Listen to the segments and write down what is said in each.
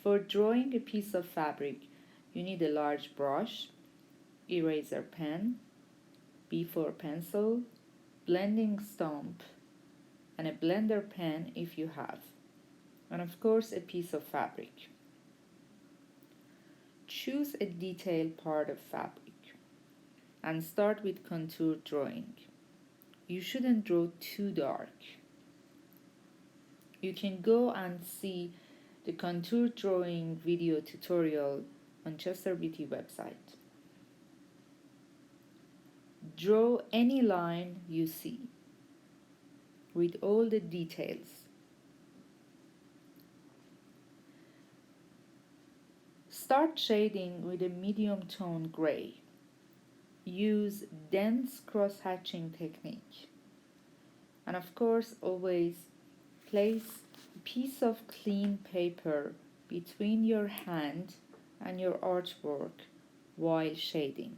For drawing a piece of fabric, you need a large brush, eraser pen, B4 pencil, blending stump, and a blender pen if you have, and of course a piece of fabric. Choose a detailed part of fabric and start with contour drawing. You shouldn't draw too dark. You can go and see the contour drawing video tutorial on Chester Beauty website. Draw any line you see with all the details. Start shading with a medium tone gray. Use dense cross-hatching technique. And of course, always place a piece of clean paper between your hand and your artwork while shading.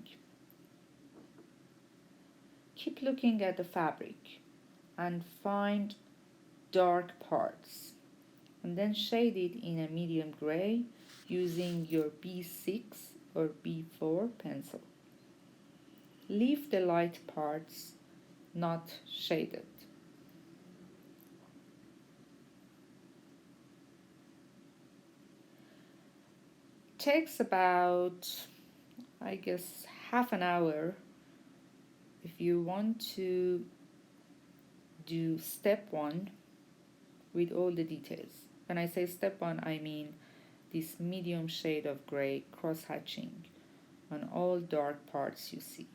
Keep looking at the fabric and find dark parts, and then shade it in a medium gray using your B6 or B4 pencil. Leave the light parts not shaded. Takes about, I guess, half an hour if you want to do step 1 with all the details. When I say step 1, I mean this medium shade of gray cross-hatching on all dark parts you see.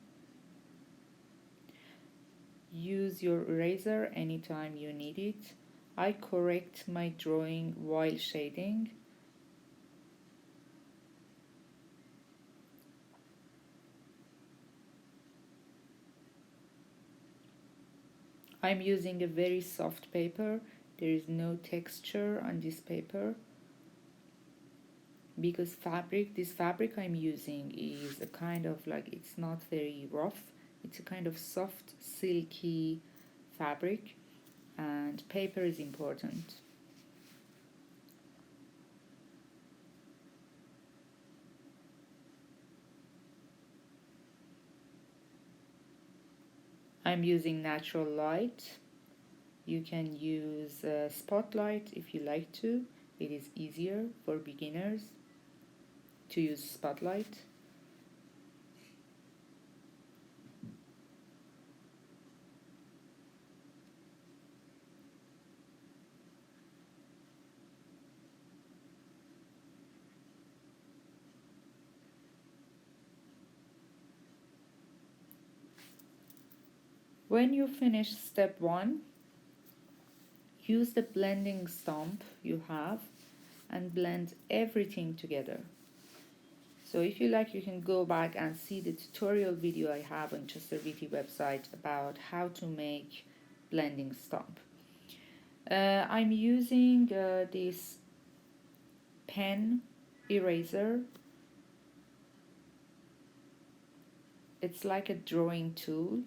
Use your eraser anytime you need it. I correct my drawing while shading. I'm using a very soft paper. There is no texture on this paper because this fabric I'm using is a kind of like, it's not very rough. It's a kind of soft, silky fabric, and paper is important. I'm using natural light. You can use a spotlight if you like to. It is easier for beginners to use spotlight. When you finish step 1, use the blending stump you have and blend everything together. So if you like, you can go back and see the tutorial video I have on Chester Beauty website about how to make blending stump. I'm using this pen eraser. It's like a drawing tool.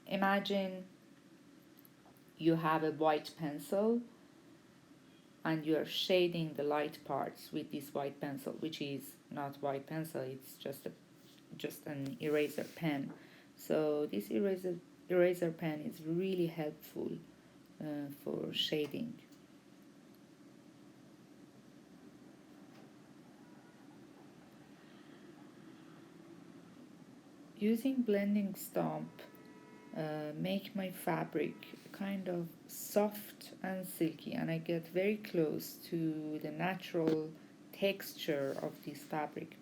Imagine you have a white pencil and you are shading the light parts with this white pencil, which is not white pencil, it's just an eraser pen. So this eraser pen is really helpful for shading. Using blending stump make my fabric kind of soft and silky, and I get very close to the natural texture of this fabric.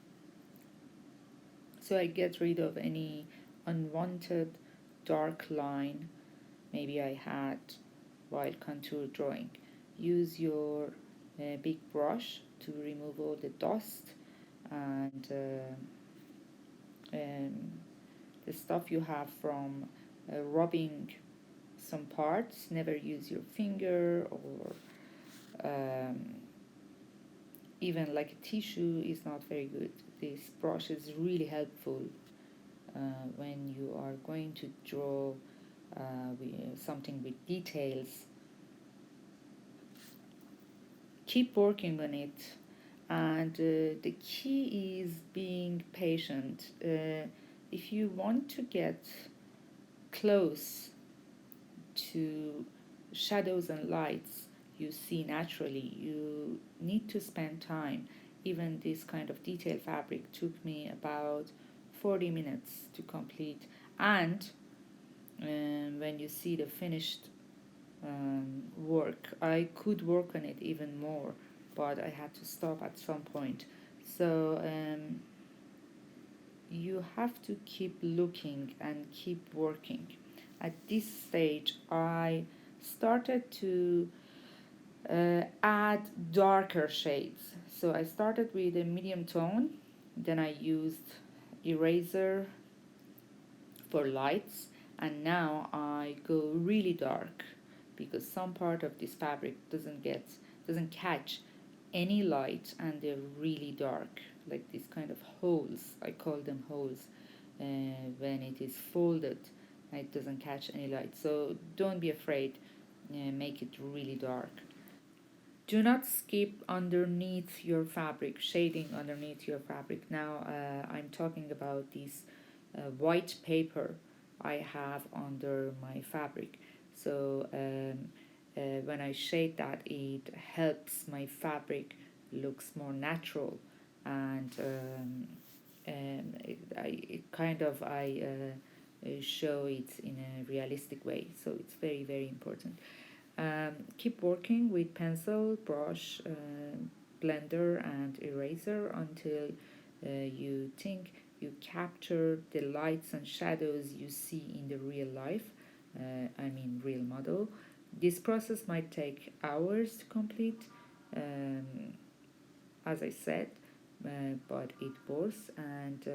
So I get rid of any unwanted dark line maybe I had while contour drawing. Use your big brush to remove all the dust and the stuff you have from rubbing some parts. Never use your finger or even like a tissue is not very good. This brush is really helpful when you are going to draw something with details. keep working on it. And the key is being patient. If you want to get close to shadows and lights you see naturally, you need to spend time. Even this kind of detailed fabric took me about 40 minutes to complete. And when you see the finished work, I could work on it even more, but I had to stop at some point. So you have to keep looking and keep working. At this stage, I started to add darker shades. So I started with a medium tone, then I used eraser for lights, and now I go really dark because some part of this fabric doesn't catch any light and they're really dark, like these kind of holes. I call them holes when it is folded and it doesn't catch any light. So don't be afraid, make it really dark. Do not skip underneath your fabric, shading underneath your fabric. Now I'm talking about this white paper I have under my fabric. So when I shade that, it helps my fabric looks more natural, and I show it in a realistic way. So it's very, very important. Keep working with pencil, brush, blender, and eraser until you think you capture the lights and shadows you see in the real life, real model. This process might take hours to complete, um, as I said, but it works. And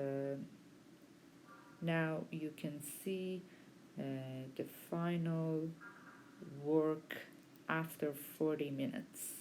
now you can see the final work after 40 minutes.